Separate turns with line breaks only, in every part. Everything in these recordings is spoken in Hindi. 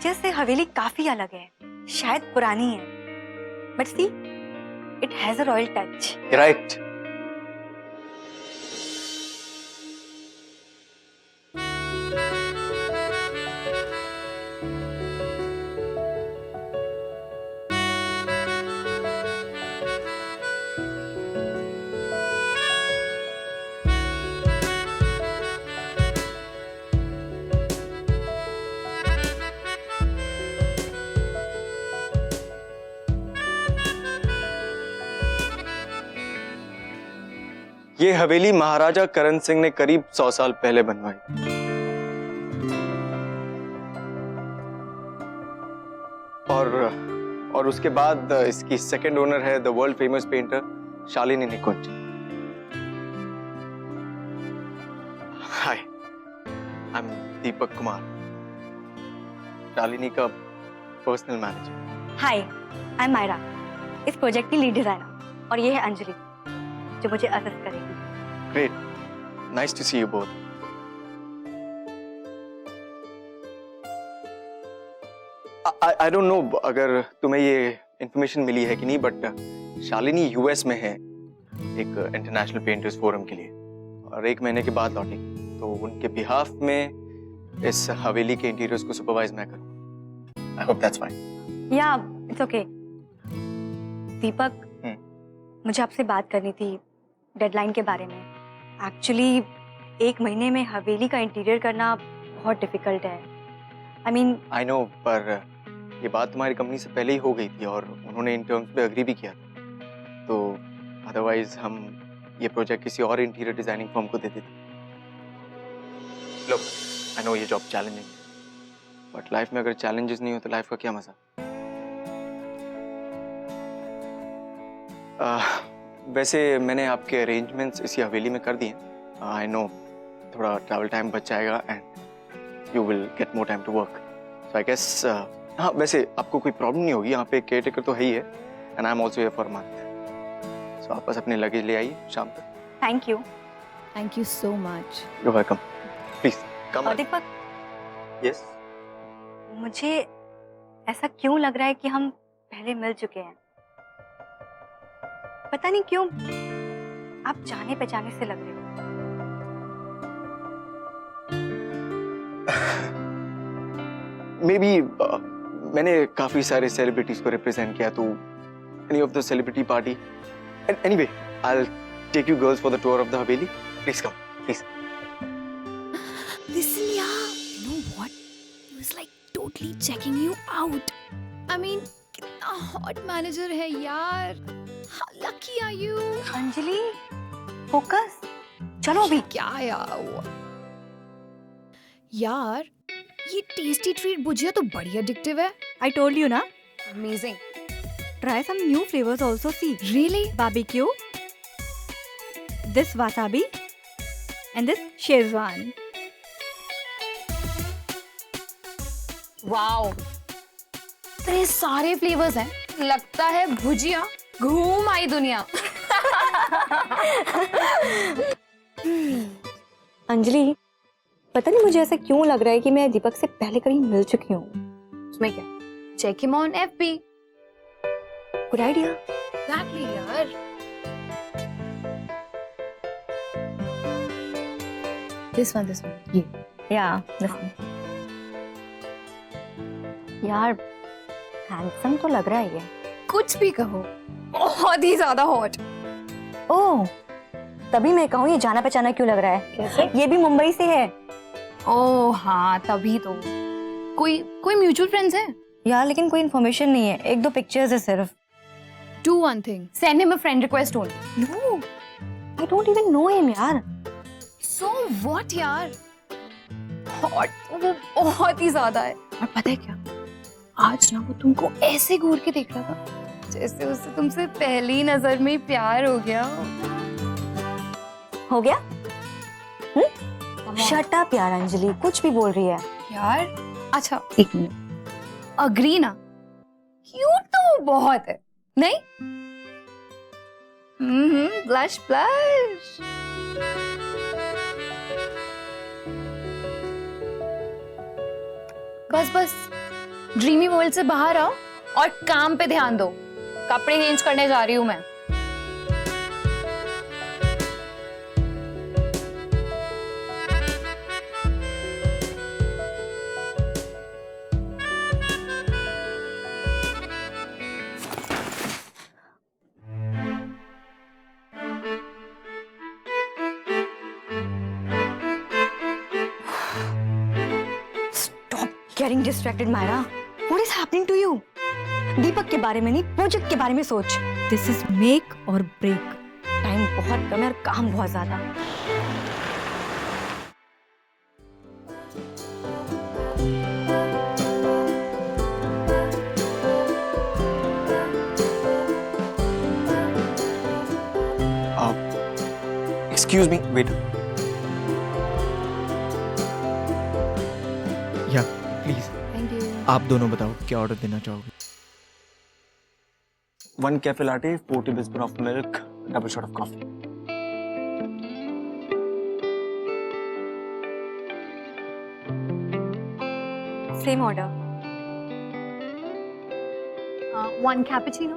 पिक्चर से हवेली काफी अलग है, शायद पुरानी है, but see it has a royal touch.
Right. ये हवेली महाराजा करण सिंह ने करीब 100 साल पहले बनवाई। और उसके बाद इसकी सेकंड ओनर है the world famous painter Shalini Nikunj. Hi, I am Deepak Kumar, Shalini का personal manager.
Hi, I am Myra, इस प्रोजेक्ट की लीड डिजाइनर, और ये है अंजलि जो मुझे असिस्ट करेगी।
Great, nice to see you both. I don't know अगर तुम्हें ये इंफॉर्मेशन मिली है कि नहीं, बट शालिनी यूएस में है एक इंटरनेशनल पेंटर्स फोरम के लिए, और 1 महीने के बाद लौटेगी, तो उनके बिहाफ में इस हवेली के इंटीरियर्स को सुपरवाइज मैं करूँ। I hope that's fine.
या इट्स ओके। दीपक, मुझे आपसे बात करनी थी डेडलाइन के बारे में। एक्चुअली 1 महीने में हवेली का इंटीरियर करना बहुत डिफिकल्ट है। आई मीन
आई नो, पर ये बात तुम्हारी कंपनी से पहले ही हो गई थी और उन्होंने इन टर्म्स पे अग्री भी किया था, तो अदरवाइज हम ये प्रोजेक्ट किसी और इंटीरियर डिजाइनिंग फर्म को दे देते। लुक, आई नो ये जॉब चैलेंजिंग है, बट लाइफ में अगर चैलेंजेस नहीं हो तो लाइफ का क्या मजा। वैसे मैंने आपके अरेंजमेंट्स इसी हवेली में कर दिए। आई नो थोड़ा ट्रैवल टाइम बच जाएगा and you will get more time to work, so I guess हाँ, वैसे आपको कोई प्रॉब्लम नहीं होगी, यहाँ पे केयर टेकर तो है ही है, and I am also here for a month, so आप बस अपने लगेज ले आइए शाम तक।
Thank you so much.
You welcome, please come.
Deepak,
yes,
मुझे ऐसा क्यों लग रहा है कि हम पहले मिल चुके हैं? पता नहीं क्यों आप जाने पहचाने से लग रहे हो।
मे बी मैंने काफी सारे सेलिब्रिटीज को रिप्रेजेंट किया, तो any of the celebrity party, anyway I will take you girls for the tour of the haveli, please come please.
Listen, yeah, you know what? He was like totally checking you out. I mean, कितना hot manager है यार. How lucky are you?
Anjali, focus, चलो अभी।
क्या यार? यार, ये टेस्टी ट्रीट भुजिया तो बड़ी एडिक्टिव है.
I told you ना,
Amazing.
try some new flavors also. See,
Really?
barbecue, this wasabi, and this Szechuan.
Wow. इतने सारे फ्लेवर्स हैं. लगता है भुजिया घूम आई दुनिया.
अंजलि, पता नहीं मुझे ऐसा क्यों लग रहा है कि मैं दीपक से पहले कभी मिल चुकी हूँ।
उसमें क्या? Check him on FB.
Good idea.
Exactly यार. This one. ये.
या यार, हैंडसम तो लग रहा है ये।
कुछ भी कहो, बहुत ही ज्यादा हॉट.
ओह, तभी मैं कहूँ ये जाना पहचाना क्यों लग रहा है।
कैसे?
ये भी मुंबई से है।
ओह हाँ, तभी तो. कोई म्यूचुअल फ्रेंड्स है?
यार लेकिन कोई इन्फॉर्मेशन नहीं है, 1-2 पिक्चर्स है सिर्फ।
Do one thing. Send him a friend request only.
No, I don't even know him यार।
So what यार? हॉट वो बहुत ही ज्यादा है. और पता है क्या? आज ना वो तुमको ऐसे घूर के देख रहा था जैसे उससे तुमसे पहली नजर में ही प्यार हो गया.
हो गया? शट अप यार अंजलि, कुछ भी बोल रही है।
यार अच्छा 1 मिनट. अग्री ना? क्यूट तो वो बहुत है, नहीं? Blush blush. बस ड्रीमी वर्ल्ड से बाहर आओ और काम पे ध्यान दो। कपड़े चेंज करने जा रही हूँ मैं।
Getting distracted, Myra. What is happening to you? दीपक के बारे में नहीं, प्रोजेक्ट के बारे में सोच। This is make or break. Time बहुत कम है और काम बहुत ज्यादा।
Excuse me, wait.
या प्लीज
थैंक यू।
आप दोनों बताओ क्या ऑर्डर देना चाहोगे?
1 cafe latte, 4 tablespoons of milk, double shot of coffee.
Same order.
1 cappuccino।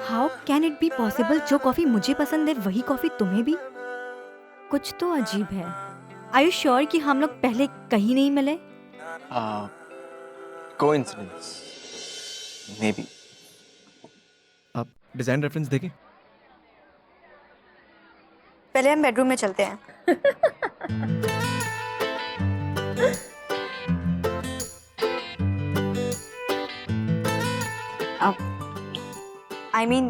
How can it be possible? जो कॉफी मुझे पसंद है वही कॉफी तुम्हें भी? कुछ तो अजीब है। Are you sure कि हम लोग पहले कहीं नहीं मिले?
Coincidence. Maybe.
आप डिजाइन रेफरेंस देखें।
पहले हम बेडरूम में चलते हैं। I mean,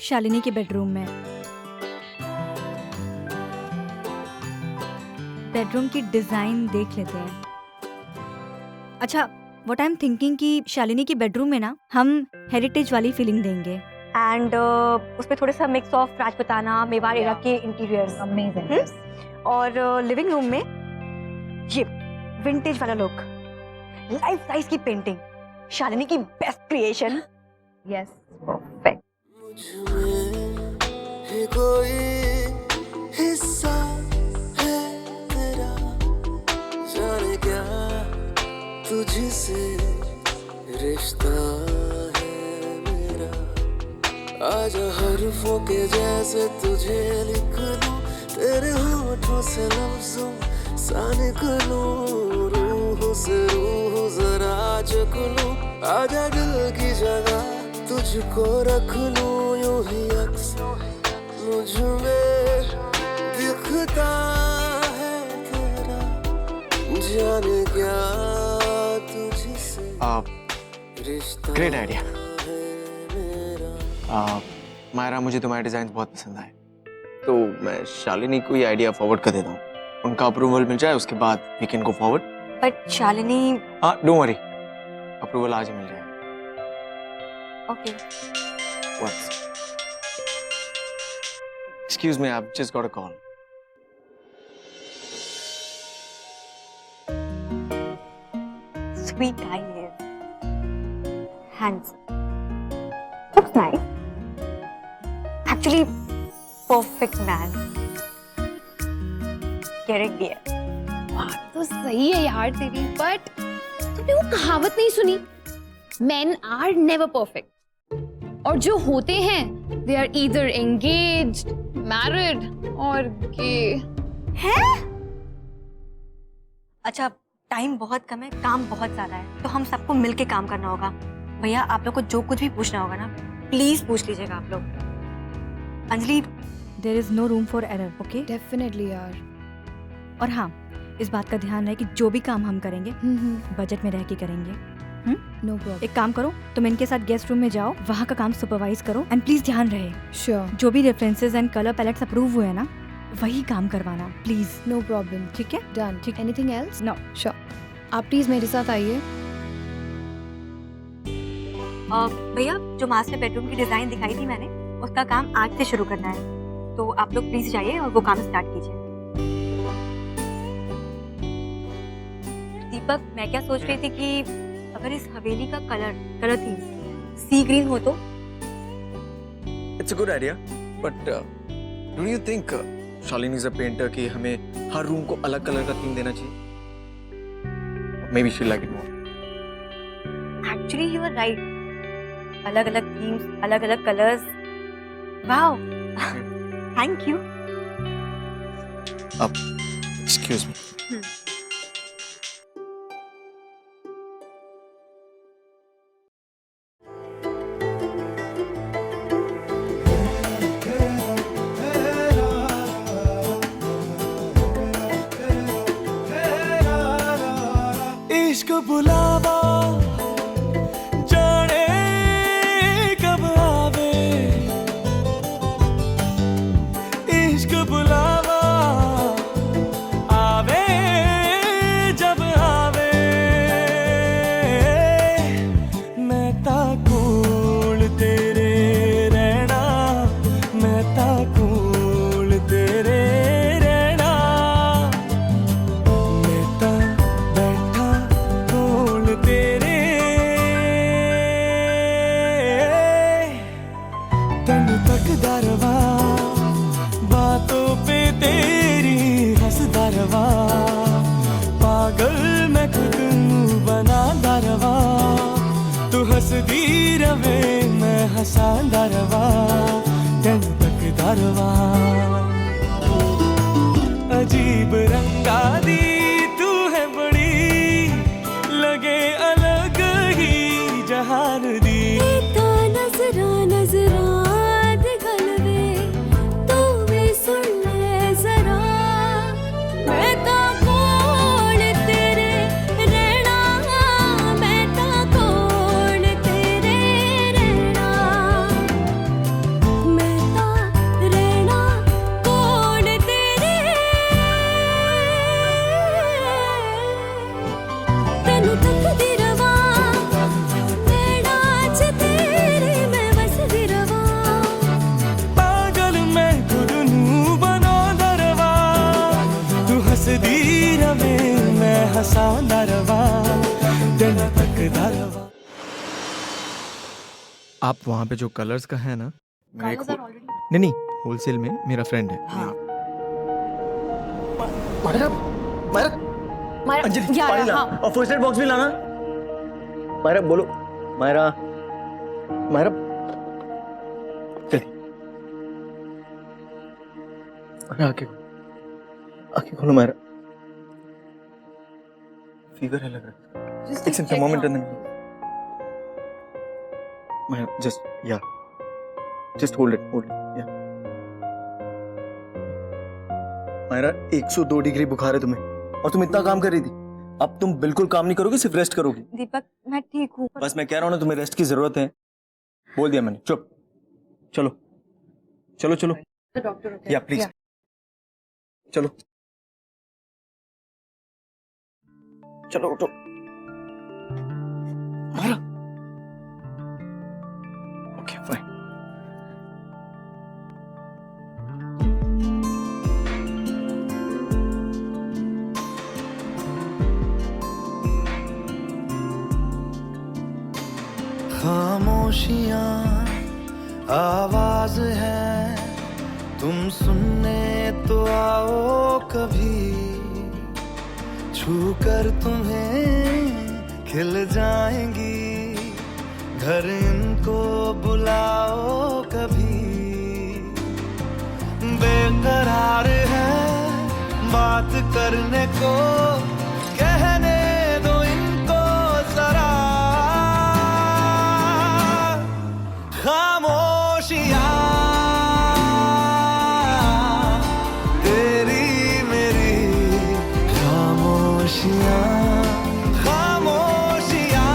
शालिनी के बेडरूम में। बेडरूम की डिजाइन देख लेते हैं। अच्छा, व्हाट आई एम थिंकिंग कि शालिनी की बेडरूम में ना हम हेरिटेज वाली फीलिंग देंगे एंड उसमें थोड़ा सा mix of Rajputana Mewar era के इंटीरियर्स।
अमेजिंग।
और लिविंग रूम में ये विंटेज वाला लुक, लाइफ साइज की पेंटिंग, शालिनी की बेस्ट क्रिएशन।
Yes, perfect.
कोई हिस्सा है तेरा, जाने क्या तुझसे रिश्ता है मेरा। आजा हरफों के जैसे तुझे लिख लूं, तेरे होठों से लफ्जों सा निकलूं, रूह से रूह जरा चख लूं। आजा दिल की जगह तुझको रख लूं, यूं ही अक्सर मुझ में दिखता है तेरा, जाने क्या तुझसे रिश्ता
Great idea.
है मेरा।
मायरा, मुझे तुम्हारे डिजाइन बहुत पसंद आए, तो मैं शालिनी को ये आइडिया फॉरवर्ड कर देता हूँ। उनका अप्रूवल मिल जाए उसके बाद we can go forward.
But Shalini.
हाँ, डोंट वरी, अप्रूवल आज ही मिल जाएगा।
Okay.
Once. Excuse me, I've just got a call.
Sweet guy he is. Handsome. Looks nice. Actually, perfect man. Correct भी है।
बात तो सही है यार तेरी, बट तुमने वो कहावत नहीं सुनी? Men are never perfect. और जो होते हैं they are either engaged, married और gay।
है? अच्छा, टाइम बहुत कम है, काम बहुत ज्यादा है, तो हम सबको मिलके काम करना होगा। भैया, आप लोग को जो कुछ भी पूछना होगा ना, प्लीज पूछ लीजिएगा आप लोग। Anjali, there is no room for error, okay?
Definitely यार।
और हाँ, इस बात का ध्यान रहे कि जो भी काम हम करेंगे बजट में रह के करेंगे।
No problem.
एक काम करो, तुम इनके साथ गेस्ट रूम में जाओ, वहाँ का काम सुपरवाइज करो एंड प्लीज ध्यान रहे
श्योर।
जो भी references and colour pallets approve हुए हैं ना, वही काम करवाना प्लीज।
No problem.
ठीक है?
डन। ठीक। Anything else?
नो।
श्योर। आप प्लीज मेरे साथ आइए।
भैया, जो मास्टर बेडरूम की डिजाइन दिखाई थी मैंने, उसका काम आज से शुरू करना है, तो आप लोग प्लीज जाइए और वो काम स्टार्ट कीजिए। दीपक, मैं क्या सोच रही थी कि अगर इस हवेली का कलर थीम सी ग्रीन हो तो?
It's a good idea, but don't you think Shalini is a painter कि हमें हर रूम को अलग कलर का थीम देना चाहिए? maybe she'll like it more.
Actually, you are right. अलग-अलग themes, अलग-अलग colors. Wow. Thank you.
Excuse me.
इश्क बुलावा जाने कब आवे, इश्क बुलावा आवे जब आवे, मैं ताकोल तेरे रहना, मैं ताकोल तेरे रहना, मैं ता बैठा कोल तेरे, तन तक दरवा बातों पे तेरी हंसदा रवा, पागल मैं खुद नू बना दरवा, तू हंसदी रवे मैं हंसांदा रवा, तन तक दरवा, अजीब रंगा दी तू है बड़ी, लगे अलग ही जहान दी,
ता नजरा नजरा दिखल वे, तू भी सुन ले जरा, मैं ता कोल तेरे रहना, मैं ता कोल तेरे रहना, मैं ता रहना कोल तेरे, तेनू तकदी रवा, नैना च तेरे मैं वसदी रवा,
पागल मैं खुद नू बना दरवा, तू हंसदी रवे मैं हंसांदा रवा, दिन तक दरवा।
आप वहाँ पे जो कलर्स का है ना, मेरा एक
Colours are already.
नहीं नहीं, होलसेल में मेरा फ्रेंड है।
मायरा,
मायरा,
अंजलि
या,
पानी ला
हाँ.
और फर्स्ट एड बॉक्स भी लाना। मायरा बोलो, मायरा, मायरा, चलिए। अरे आंखें खोलो मायरा, फीवर है लग रहा है।
Just
एक सेकंड, मोमेंट
check
अंदर। मायरा जस्ट होल्ड इट या। मायरा 102 डिग्री बुखार है तुम्हें और तुम इतना काम कर रही थी, अब तुम बिल्कुल काम नहीं करोगी, सिर्फ रेस्ट करोगी।
दीपक, मैं ठीक हूँ।
बस मैं कह रहा हूँ ना, तुम्हें रेस्ट की जरूरत है, बोल दिया मैंने। चुप, चलो चलो चलो
The doctor, okay.
या प्लीज
Yeah.
चलो चलो उठो। मारा, ओके फाइन।
खामोशियाँ आवाज है, तुम सुनने तो आओ कभी, छू कर तुम्हें खिल जाएंगी, घर इनको बुलाओ कभी, बेकरार है बात करने को, कहने दो इनको जरा, खामोशियाँ तेरी मेरी, खामोशियाँ खामोशियाँ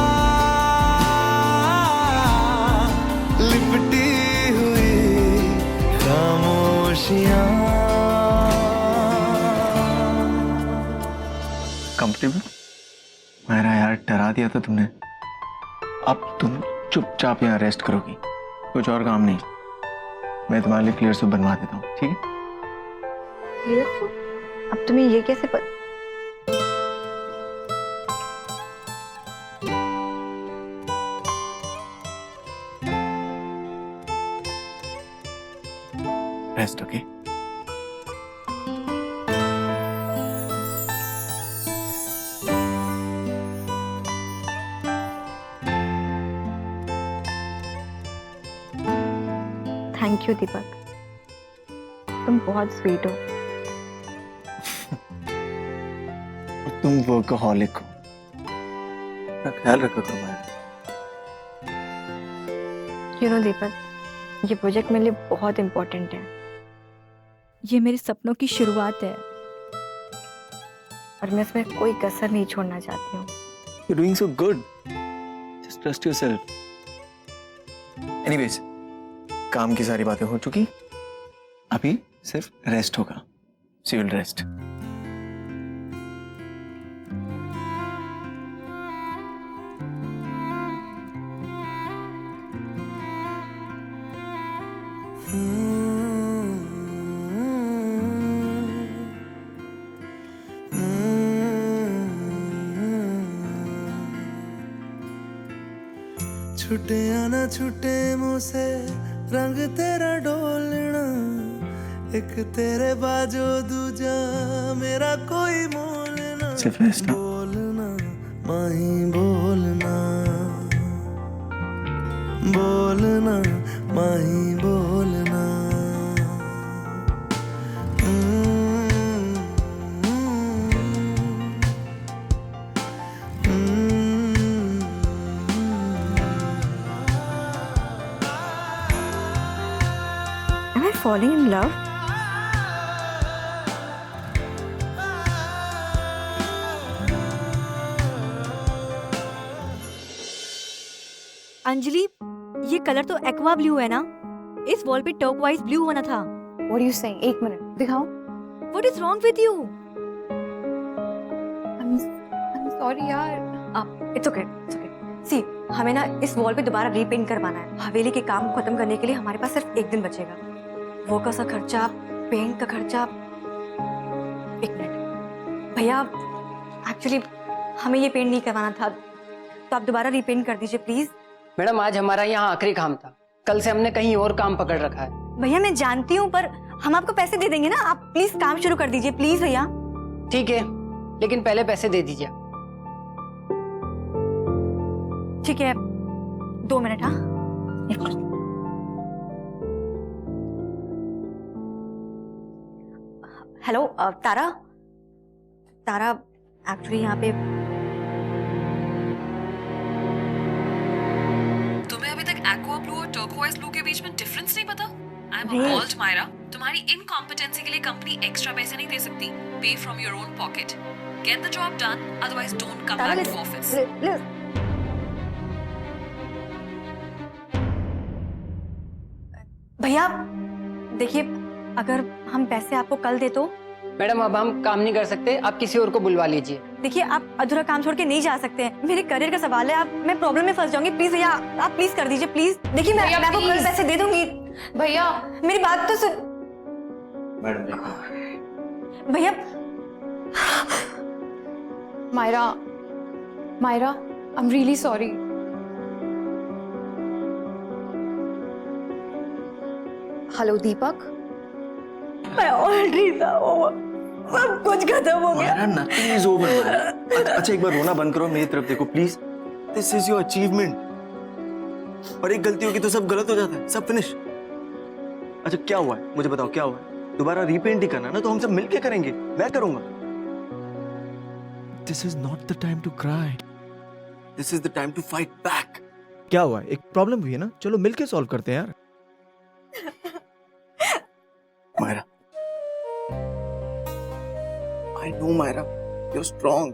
लिपटी हुई खामोशियाँ।
कंफर्टेबल? मेरा यार डरा दिया था तुमने, अब तुम चुपचाप यहाँ रेस्ट करोगी, कुछ और काम नहीं। मैं तुम्हारे लिए क्लियर सूप बनवा देता हूँ, ठीक है?
अब तुम्हें ये कैसे
रेस्ट, ओके?
थैंक यू दीपक, तुम बहुत स्वीट हो।
और तुम वर्कहॉलिक हो। अपना ख्याल रखा करो मायरा।
यू नो दीपक, ये प्रोजेक्ट मेरे लिए बहुत इम्पोर्टेंट है। ये मेरे सपनों की शुरुआत है और मैं इसमें कोई कसर नहीं छोड़ना चाहती हूँ।
You're doing so good. Just trust yourself. Anyways, काम की सारी बातें हो चुकी, अभी सिर्फ रेस्ट होगा। So you'll rest.
छुटे ना छुटे मुँह से रंग तेरा डोलना, एक तेरे बाजो दूजा मेरा कोई मोल ना।
सिर्फ रेस्ट ना।
बोलना माही बोलना, बोलना माही बोलना।
Am I falling in love? Anjali, ये कलर तो एक्वा ब्लू है ना? इस वॉल पे टर्कवाइज ब्लू होना था।
What are you saying? एक मिनट दिखाओ।
What is wrong with you?
I'm sorry यार।
It's okay, it's okay. See, हमें ना इस वॉल पे दोबारा रीपेंट करवाना है। हवेली के काम को खत्म करने के लिए हमारे पास सिर्फ एक दिन बचेगा। वो का सा खर्चा, पेंट का खर्चा। एक मिनट भैया, एक्चुअली हमें ये पेंट नहीं करवाना था, तो आप दोबारा रीपेंट कर दीजिए प्लीज।
मैडम आज हमारा यहाँ आखिरी काम था, कल से हमने कहीं और काम पकड़ रखा है।
भैया मैं जानती हूँ, पर हम आपको पैसे दे देंगे ना, आप प्लीज काम शुरू कर दीजिए प्लीज भैया।
ठीक है, लेकिन पहले पैसे दे दीजिए।
ठीक है, 2 मिनट। हाँ हेलो तारा, तारा एक्चुअली यहाँ पे
तुम्हें अभी तक एक्वा ब्लू और टर्कोइज ब्लू के बीच में डिफरेंस नहीं पता? आई एम
नहीं।
अपोल्ड मायरा, तुम्हारी इनकॉम्पिटेंसी के लिए कंपनी एक्स्ट्रा पैसे नहीं दे सकती। Pay from your own pocket, get the job done, otherwise don't come
Tara
back to office.
भैया देखिए, अगर हम पैसे आपको कल दे तो।
मैडम अब हम काम नहीं कर सकते, आप किसी और को बुलवा लीजिए।
देखिए आप अधूरा काम छोड़ के नहीं जा सकते हैं, मेरे करियर का सवाल है। आप, मैं प्रॉब्लम में फंस जाऊंगी, प्लीज भैया आप प्लीज कर दीजिए प्लीज। देखिए मैं
भैया,
आपको कल
please।
पैसे दे दूंगी।
भैया
मेरी बात तो सुन
मैडम।
भैया।
Myra I am really sorry. Hello Deepak,
मैं ऑलरेडी था, सब कुछ खत्म हो गया।
Myra, nothing is over, Myra. अच्छा एक बार रोना बंद करो, मेरी तरफ देखो please. This is your achievement, और एक गलती होगी तो सब गलत हो जाता है, सब फिनिश। अच्छा क्या हुआ है, मुझे बताओ क्या हुआ है? दोबारा रीपेंट ही करना ना, तो हम सब मिलके करेंगे, मैं करूंगा।
This is not the time to cry.
This is the time to fight back.
क्या हुआ? एक प्रॉब्लम हुई है ना, चलो मिलके सॉल्व करते हैं यार।
Myra, I know Myra, you're strong.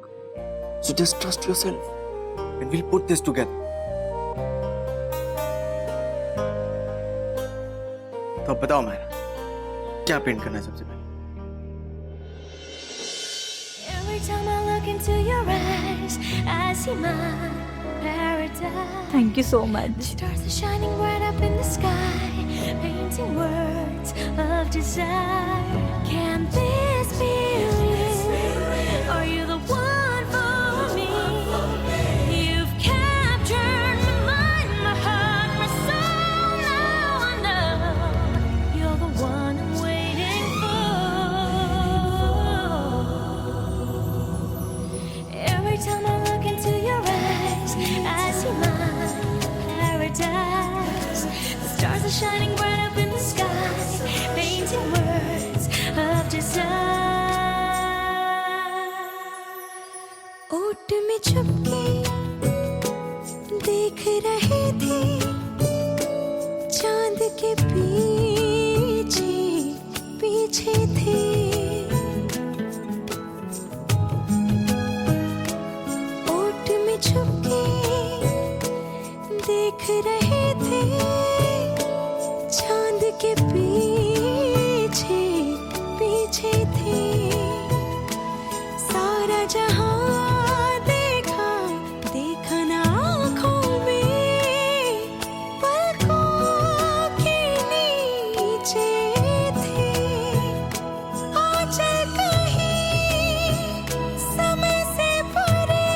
So just trust yourself and we'll put this together. तो अब बताओ Myra, क्या पेंट करना है सबसे पहले?
Every time I look into your eyes, I see my paradise.
Thank you so much.
Stars are shining bright up in the sky, painting words of desire. Can this be real? Are you the one for me? You've captured my mind, my heart, my soul. Now I know you're the one I'm waiting for. Every time I look into your eyes, I see my paradise. The stars are shining bright up in the ओट में छुपके देख रहे थे चांद के पीछे पीछे थे ओट में छुपके देख रहे थे चांद के पीछे पीछे थे सारा जहां देखा देखा ना आँखों में पलकों के नीचे थे आंचल कहीं समय से परे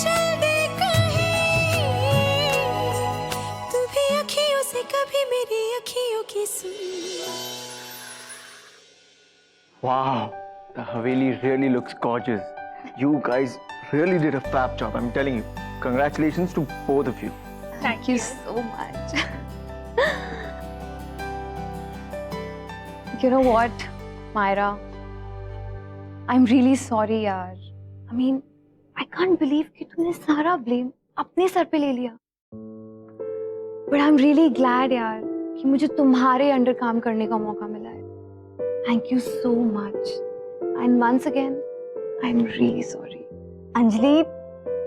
चल दे कहीं तू भी अखियों से कभी मेरी अखियों की सुन
Wow, the Haveli really looks gorgeous. You guys really did a fab job, I'm telling you. Congratulations to both of you.
Thank you so much. You know what, Myra? I'm really sorry, यार. I mean, I can't believe कि तूने सारा blame अपने सर पे ले लिया. But I'm really glad, यार, कि मुझे तुम्हारे अंडर काम करने का मौका मिला है. Thank you so much. And once again, I'm really sorry.
Anjali,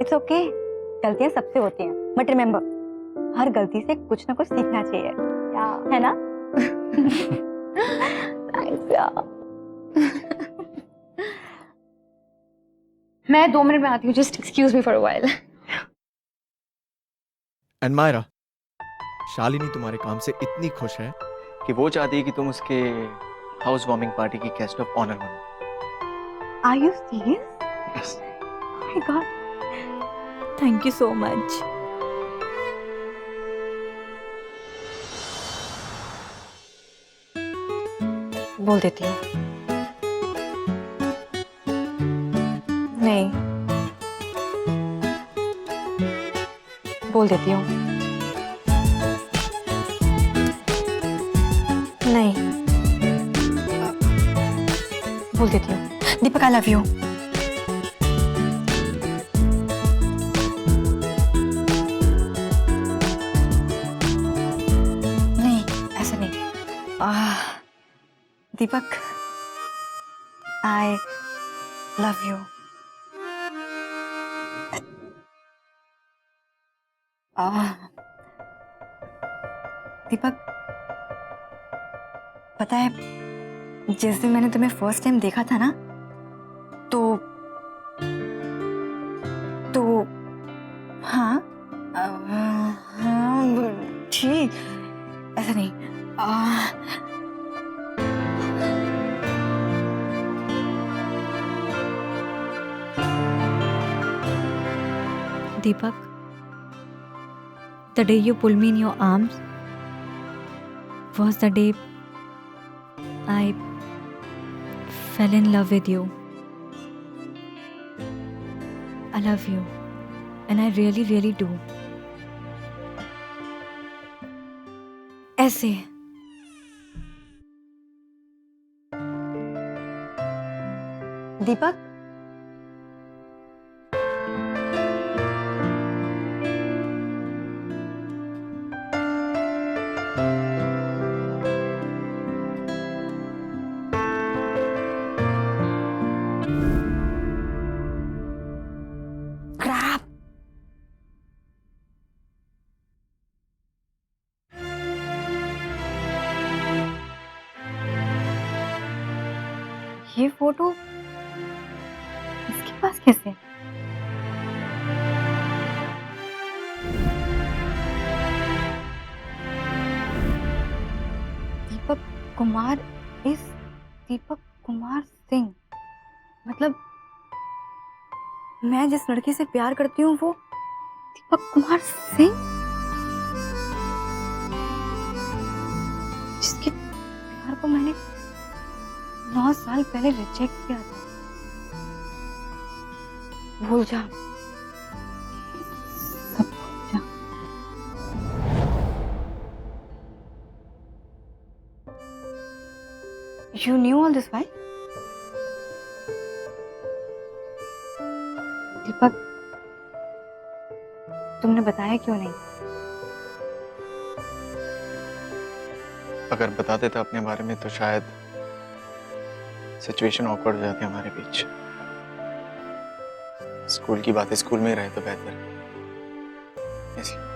it's okay, गलतियां सबसे होती हैं, बट रिमेम्बर, हर गलती से कुछ ना कुछ सीखना चाहिए, है ना?
Thanks, यार. मैं 2 मिनट में आती हूँ. Just excuse me for a while.
And Myra, Shalini तुम्हारे काम से इतनी खुश है
कि वो चाहती है कि तुम उसके हाउस वार्मिंग पार्टी की गेस्ट ऑफ ऑनर बनो.
Are you serious?
Yes.
Oh my God. Thank you so much. बोल देती हूँ. नहीं. बोल देती हूँ. नहीं. बोल देती हूँ. दीपक, आई लव यू. नहीं, ऐसा नहीं. दीपक, आई लव यू. दीपक, पता है, जिस दिन मैंने तुम्हें फर्स्ट टाइम देखा था ना, तो हाँ, ठीक, ऐसा नहीं.
Deepak, the day you pulled me in your arms was the day I fell in love with you. I love you, and I really, really do. ऐसे.
दीपक, crap. ये फोटो इसके पास कैसे? दीपक कुमार इस दीपक कुमार सिंह, मतलब मैं जिस लड़के से प्यार करती हूँ वो दीपक कुमार सिंह, जिसके प्यार को मैंने 9 साल पहले रिजेक्ट किया था. भूल जा, सब भूल जा. You knew all this, right? दीपक, तुमने बताया क्यों नहीं?
अगर बता देता अपने बारे में तो शायद सिचुएशन ऑकवर्ड हो जाती हमारे बीच। स्कूल की बातें स्कूल में ही रहे तो बेहतर है, इसलिए।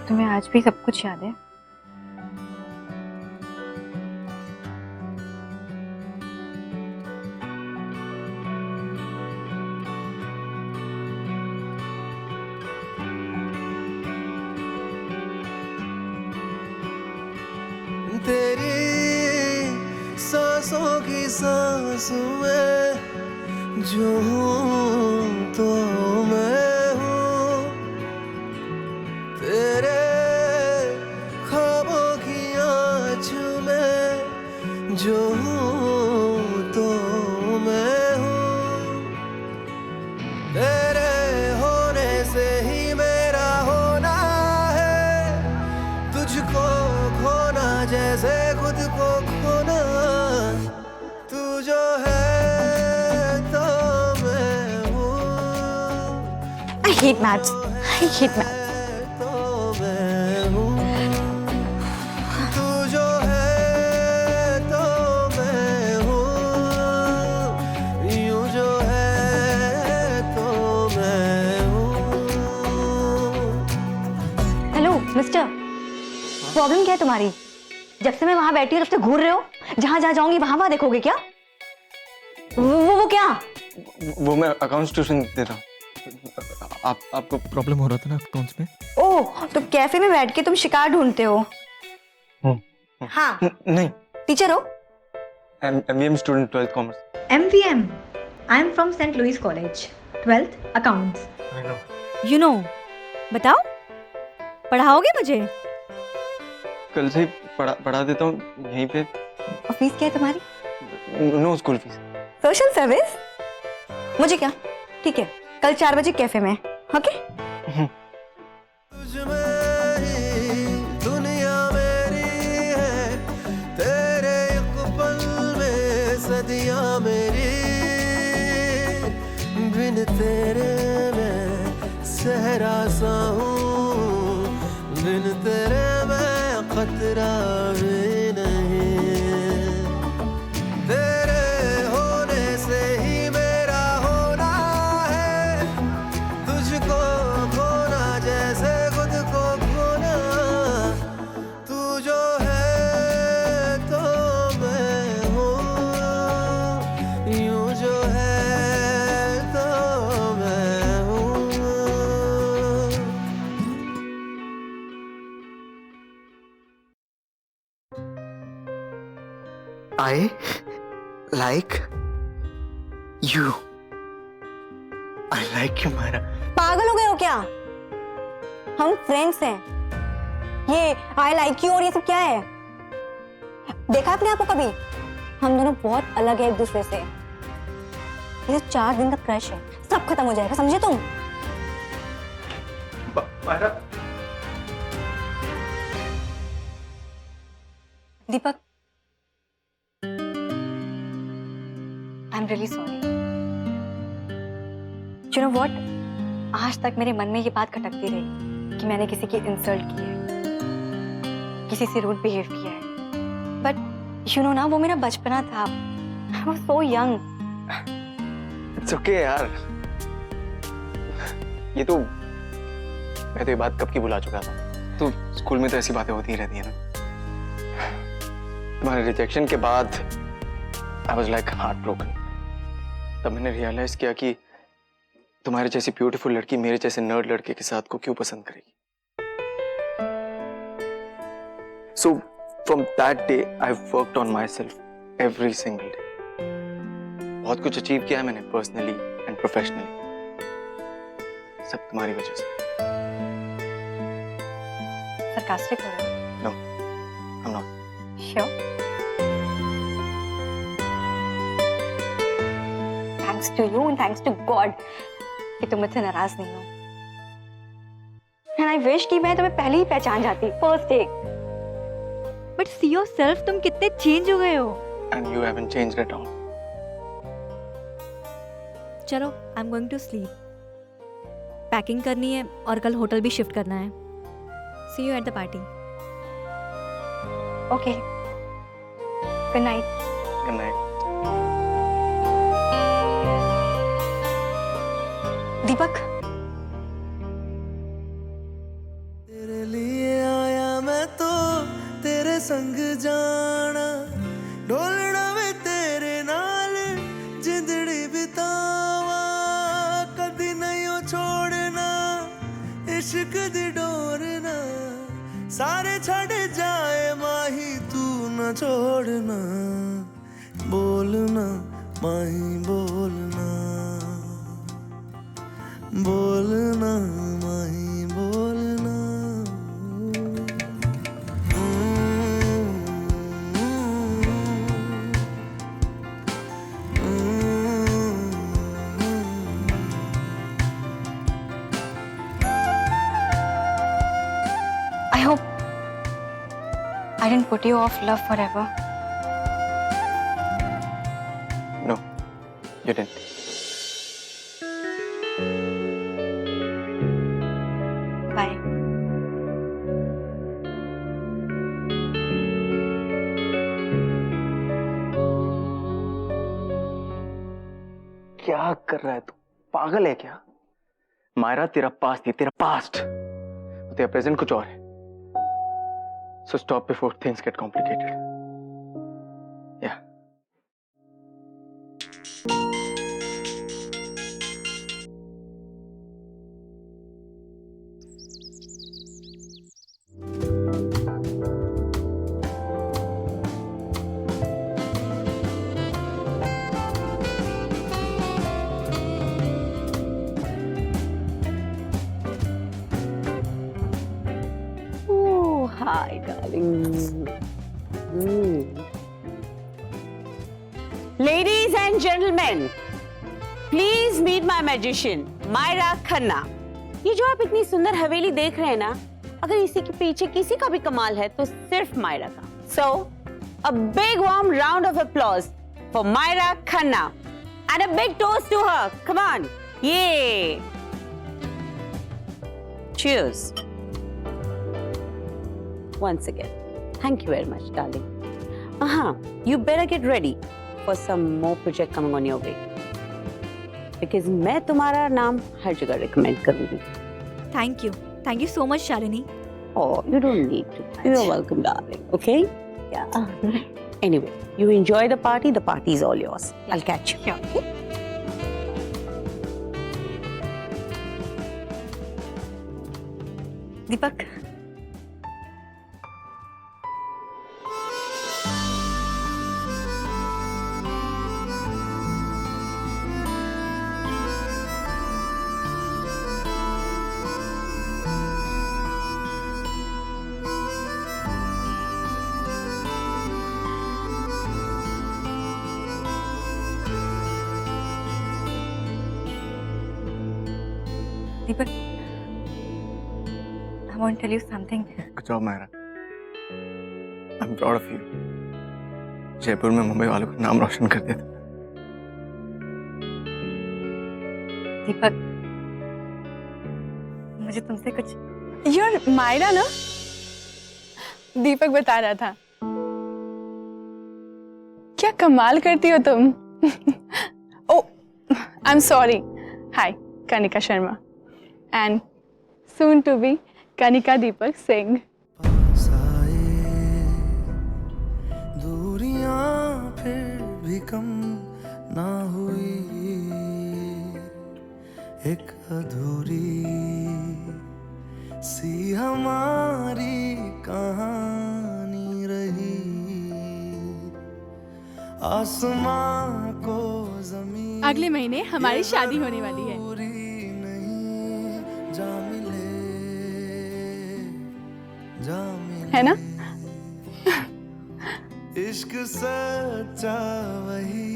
तुम्हें आज भी सब कुछ याद है?
तेरी सांसों की सांस में जो हूँ तो मैं हूँ, तेरे ख्वाबों की आँच में जो हूँ तो मैं हूँ, तेरे होने से ही मेरा होना है, तुझको खोना जैसे खुद को खोना, तू जो है तो मैं हूँ,
I hate maths. I hate maths.
तो मैं हूँ, तू जो है तो मैं हूँ, यूं जो है तो मैं हूँ।
हेलो मिस्टर, प्रॉब्लम क्या है तुम्हारी? जब से मैं वहां बैठी हूँ तब से घूर रहे हो। जहां जहां जाऊंगी वहां वहां देखोगे क्या? वो क्या?
वो मैं अकाउंट्स ट्यूशन देता हूँ। आपको
प्रॉब्लम हो रहा था ना अकाउंट्स में?
ओह, तो कैफे में बैठ के तुम शिकार ढूंढते हो? हाँ,
नहीं,
टीचर हो?
MVM student 12th commerce.
MVM. I am from St. Louis College. 12th Accounts.
I know.
You know. बताओ, पढ़ाओगे मुझे?
कल से ही पढ़ा देता हूँ यहीं पे।
और फीस क्या है तुम्हारी?
No school fees.
Social service? मुझे क्या? ठीक है, कल 4 बजे कैफे में, ओके?
तुझ में ही दुनिया मेरी है, तेरे एक पल में सदियां मेरी, बिन तेरे मैं सहरा सा हूँ, बिन तेरे मैं खतरा भी नहीं, तेरे होने से ही मेरा होना है, तुझको खोना जैसे खुद को खोना, तू जो है तो मैं हूँ, यूं जो है तो मैं हूँ। I like you. I like you, Myra.
पागल हो गए हो क्या? हम फ्रेंड्स हैं। ये आई लाइक यू और ये सब क्या है? देखा आपने आपको कभी? हम दोनों बहुत अलग है एक दूसरे से। ये 4 दिन का क्रश है, सब खत्म हो जाएगा, समझे तुम?
Myra,
Deepak, I am really sorry. You know what, आज तक मेरे मन में ये बात खटकती रही कि मैंने किसी की इंसल्ट की है, किसी से रूड बिहेव किया है। बट यू नो ना, वो मेरा बचपना था। I was so young.
It's okay यार। ये तो मैं तो ये बात कब की भुला चुका था। तो स्कूल में तो ऐसी बातें होती ही रहती है ना। तुम्हारे रिजेक्शन के बाद I was like heart broken. तब मैंने रियलाइज किया कि तुम्हारे जैसी ब्यूटीफुल लड़की मेरे जैसे नर्ड लड़के के साथ को क्यों पसंद करेगी। So from that day I worked on my self every single day. बहुत कुछ अचीव किया है मैंने पर्सनली एंड प्रोफेशनली, सब तुम्हारी वजह से।
सरकास्टिक हो रहे हो?
No, I am not.
Sure? Thanks to you and thanks to God कि तुम मुझसे नाराज नहीं हो। एंड आई विश कि मैं तुम्हें पहले ही पहचान जाती, first day.
But see yourself, तुम कितने चेंज हो गए हो।
And you haven't changed at all.
चलो I am going to sleep. Packing करनी है और कल होटल भी शिफ्ट करना है. See you at the party.
Okay, good night.
Good night.
Deepak,
तेरे लिए आया मैं तो तेरे संग जाना, डोलना वे तेरे नाल जिंदड़ी बितावा, कदी नहीं छोड़ना इश्क दी डोरना, सारे छड़ जाए माही तू न छोड़ना, बोलना माही बोलना, बोलना माही बोलना.
I hope I didn't put you off love forever.
No, you didn't.
Bye.
क्या कर रहा है तू? पागल है क्या? मायरा तेरा पास्ट थी, तेरा पास्ट. तेरा प्रेजेंट कुछ और है. So stop before things get complicated. Yeah.
Hi, darling. Ladies and gentlemen, please meet my magician, Myra Khanna. ये जो आप इतनी सुंदर हवेली देख रहे हैं ना, अगर इसी के पीछे किसी का भी कमाल है तो सिर्फ मायरा का. So, a big warm round of applause for Myra Khanna and a big toast to her. Come on, yay! Cheers. Once again, thank you very much, darling. You better get ready for some more project coming on your way. Because मैं तुम्हारा नाम हर जगह recommend करूँगी.
Thank you so much, Shalini.
Oh, you don't need to. You're welcome, darling. Okay? Yeah. Anyway, you enjoy the party. The party is all yours. I'll catch you.
Sure.
Okay?
Deepak, Deepak, I want to tell you something.
Good job, Myra. I'm proud of you. Jaipur में मुंबई वालों का नाम रोशन कर दिया.
दीपक, मुझे तुमसे कुछ.
यार मायरा ना, दीपक बता रहा था. क्या कमाल करती हो तुम. Oh, I am sorry. Hi, Kanika Sharma. And soon to be Kanika Deepak Singh.
दूरियां फिर भी कम ना हुई, एक अधूरी सी हमारी कहानी रही, आसमां को जमीन.
अगले महीने हमारी शादी होने वाली है.
जा मिले, जा मिले.
है ना?
इश्क सच्चा वही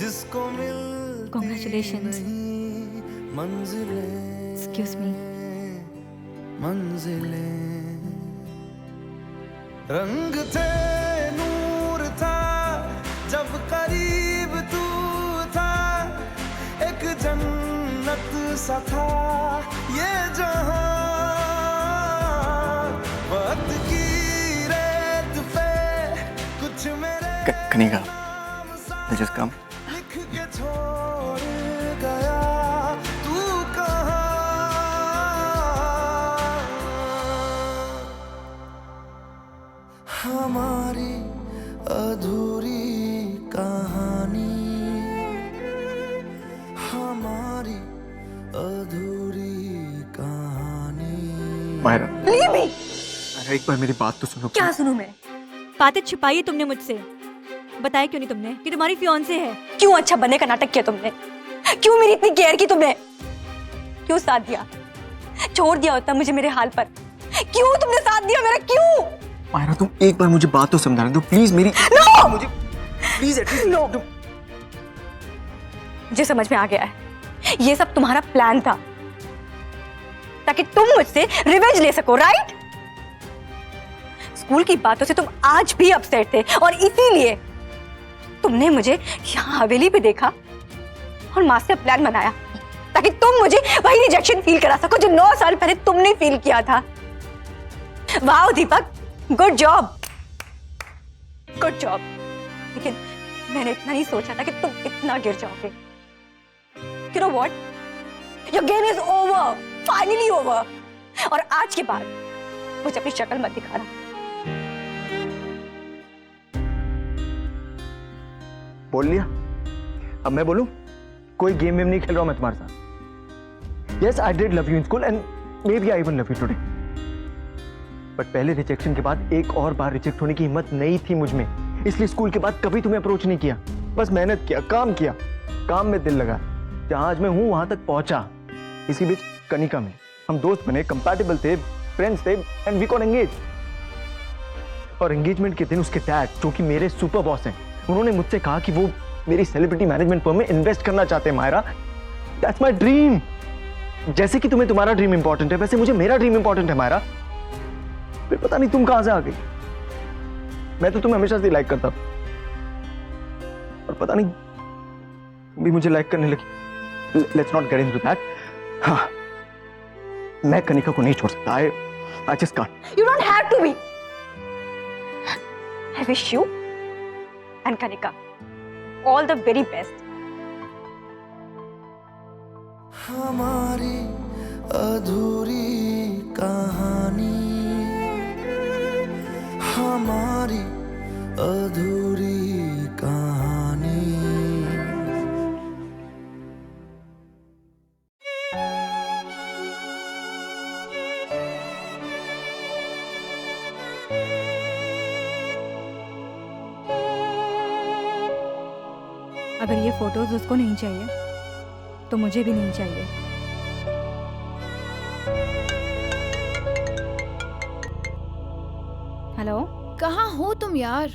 जिसको मिलती
Congratulations.
नहीं मंजिलें.
Excuse me.
मंजिलें. रंग थे, नूर था, जब करीब तू था, एक सा था ये जहां, वक्त की रेत पे कुछ मेरे
कनिका, just come.
लिख के छोड़ गया तू कहाँ। हमारी अधूरी कहानी, हमारी अधूरी कहानी।
Myra,
Leave me!
मायरा, एक बार मेरी बात तो सुनो।
क्या सुनूं मैं?
बातें छिपाई है तुमने मुझसे, बताया क्यों नहीं तुमने कि तुम्हारी फियांसे है?
क्यों अच्छा बनने का नाटक किया तुमने? क्यों मेरी इतनी केयर की तुमने? क्यों साथ दिया? छोड़ दिया होता मुझे मेरे हाल पर? क्यों तुमने साथ दिया मेरा? क्यों?
मायरा, तुम एक बार मुझे बात तो समझाने दो प्लीज। मेरी
No!
मुझे प्लीज एटलीस्ट
No! मुझे समझ में आ गया है, ये सब तुम्हारा प्लान था ताकि तुम मुझसे रिवेंज ले सको, राइट? स्कूल की बातों से तुम आज भी अपसेट थे और इसीलिए तुमने मुझे यहाँ हवेली पे देखा और मास्टर प्लान बनाया ताकि तुम मुझे वही रिजेक्शन फील करा सको जो 9 साल पहले तुमने फील किया था। वाह दीपक, गुड जॉब, गुड जॉब। लेकिन मैंने इतना नहीं सोचा था कि तुम इतना गिर जाओगे। You know what? Your game is over, finally over. और आज के बाद मुझे अपनी शक्ल मत दिखाना।
बोल लिया, अब मैं बोलूं? कोई गेम वेम नहीं खेल रहा हूं मैं तुम्हारे साथ। Yes, I did love you in school and maybe I even love you today. But पहले रिजेक्शन के बाद एक और बार रिजेक्ट होने की हिम्मत नहीं थी मुझ में, इसलिए स्कूल के बाद कभी तुम्हें अप्रोच नहीं किया। बस मेहनत किया, काम में दिल लगा। जहां आज मैं हूं वहां तक पहुंचा। इसी बीच कनिका में हम दोस्त बने, कंपैटिबल थे, फ्रेंड्स थे एंड वी गॉट एंगेज। और एंगेजमेंट के दिन उसके डैड, जो कि मेरे सुपर बॉस हैं, उन्होंने मुझसे कहा कि वो मेरी सेलिब्रिटी मैनेजमेंट फर्म में इन्वेस्ट करना चाहते हैं। Myra, that's my dream. जैसे कि तुम्हें तुम्हारा ड्रीम इंपॉर्टेंट है, वैसे मुझे मेरा ड्रीम इंपॉर्टेंट है। मायरा, फिर पता नहीं तुम कहां से आ गई। मैं तो तुम्हें हमेशा से लाइक करता था और पता नहीं तुम भी मुझे लाइक करने लगी। Let's not get into that. हाँ, मैं कनिका को नहीं छोड़ सकता। I just can't.
You don't have to be. I wish you and Kanika all the very best.
हमारी अधूरी कहानी, हमारी अधूरी कहानी।
अगर ये फोटोज उसको नहीं चाहिए तो मुझे भी नहीं चाहिए। हेलो,
कहाँ हो तुम यार?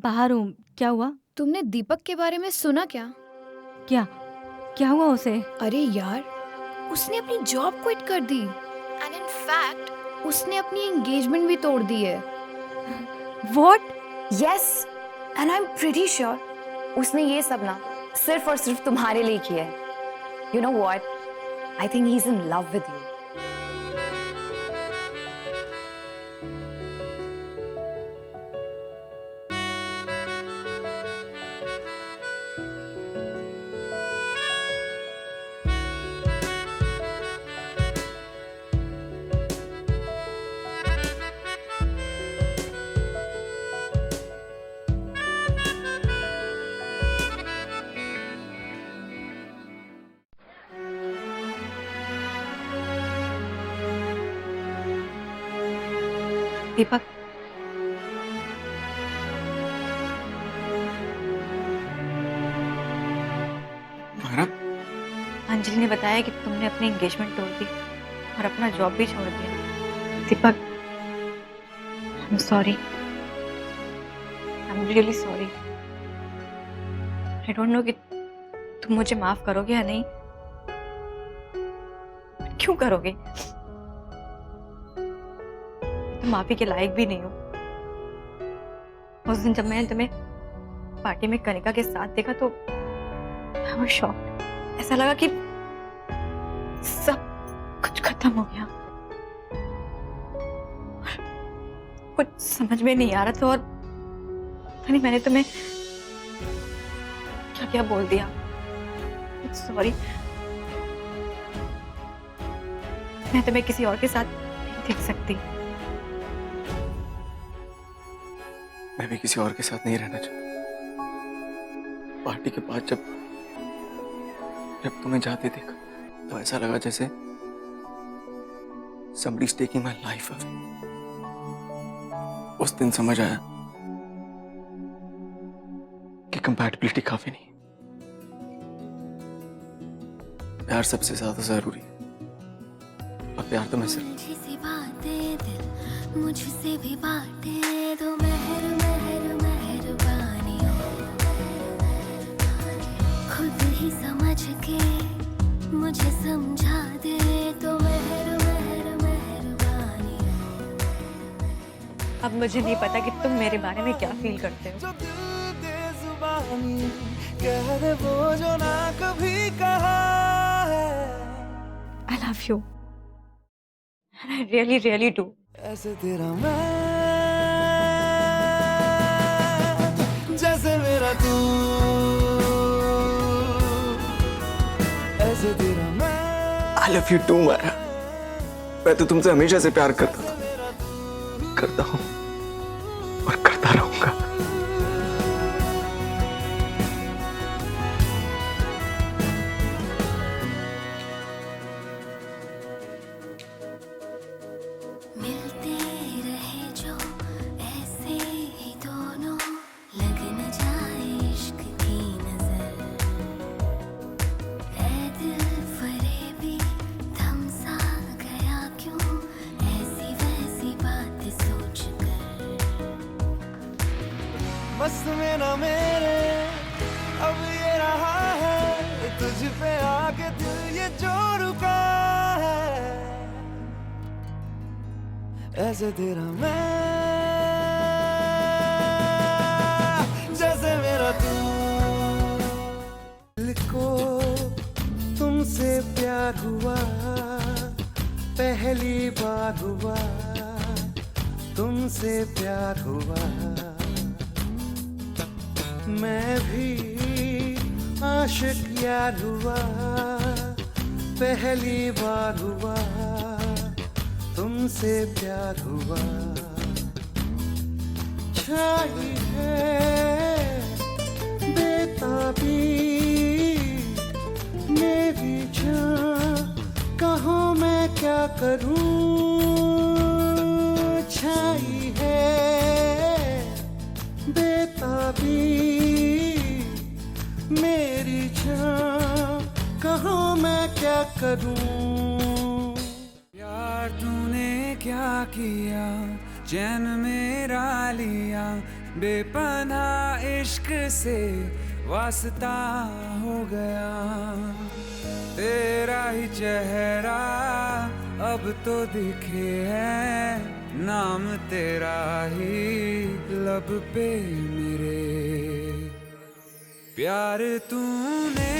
बाहर हूँ। क्या हुआ?
तुमने दीपक के बारे में सुना क्या?
क्या हुआ उसे?
अरे यार, उसने अपनी जॉब क्विट कर दी एंड इन फैक्ट उसने अपनी एंगेजमेंट भी तोड़ दी है।
What?
Yes, and I am pretty sure उसने ये सब ना सिर्फ और सिर्फ तुम्हारे लिए किया है। You know what? I think he is in love with you.
Deepak,
Myra,
Anjali ने बताया कि तुमने अपनी एंगेजमेंट तोड़ दी और अपना जॉब भी छोड़ दिया। Deepak, I am sorry, I am really sorry. I don't know कि तुम मुझे माफ करोगे या नहीं। क्यों करोगे? तुम माफी के लायक भी नहीं हो। उस दिन जब मैंने तुम्हें पार्टी में कनिका के साथ देखा तो I was shocked। ऐसा लगा कि सब कुछ खत्म हो गया। कुछ समझ में नहीं आ रहा था और पता नहीं मैंने तुम्हें क्या क्या बोल दिया। सॉरी, मैं तुम्हें किसी और के साथ नहीं देख सकती।
मैं भी किसी और के साथ नहीं रहना चाहता। पार्टी के बाद जब तुम्हें जाते देखा तो ऐसा लगा जैसे somebody is taking my life away। उस दिन समझ आया कि कंपैटिबिलिटी काफी नहीं, प्यार सबसे ज्यादा जरूरी है। और प्यार तो मैं सिर्फ
मुझसे बातें दिल मुझसे भी बातें दो, मेहर मेहर मेहरबानी खुद ही समझ के मुझे समझा दे तो, मेहर मेहर मेहरबानी।
अब मुझे नहीं पता कि तुम मेरे बारे में क्या फील करते हो।
जो दिल दे जुबानी कह दे वो जो ना कभी कहा है।
I love you and I really really do।
ऐसे तेरा मैं जैसे मेरा तू, ऐसे तेरा मैं।
I love you too Myra. मैं तो तुमसे हमेशा से प्यार करता था, करता हूँ और करता रहूंगा।
मिलते रहे जो ऐसे ही दोनों, लग न जाए इश्क की नजर। ऐ दिल फरेबी थम सा गया क्यों, ऐसी वैसी बात सोच कर।
बस में ना मेरे अब ये रहा है, तुझ पे आके दिल ये जो रुका है। ऐसे तेरा मैं जैसे मेरा तू। दिल को तुमसे प्यार हुआ, पहली बार हुआ तुमसे प्यार हुआ। मैं भी आशिक यार हुआ, पहली बार हुआ तुमसे प्यार हुआ। छाई है बेताबी मेरी जान, कहो मैं क्या करूं। छाई है बेताबी मेरी जान, कहो मैं क्या करूं। यार तूने क्या किया, चैन मेरा लिया, बेपनाह इश्क से वास्ता हो गया। तेरा ही चेहरा अब तो दिखे है, नाम तेरा ही लब पे मेरे। प्यार तूने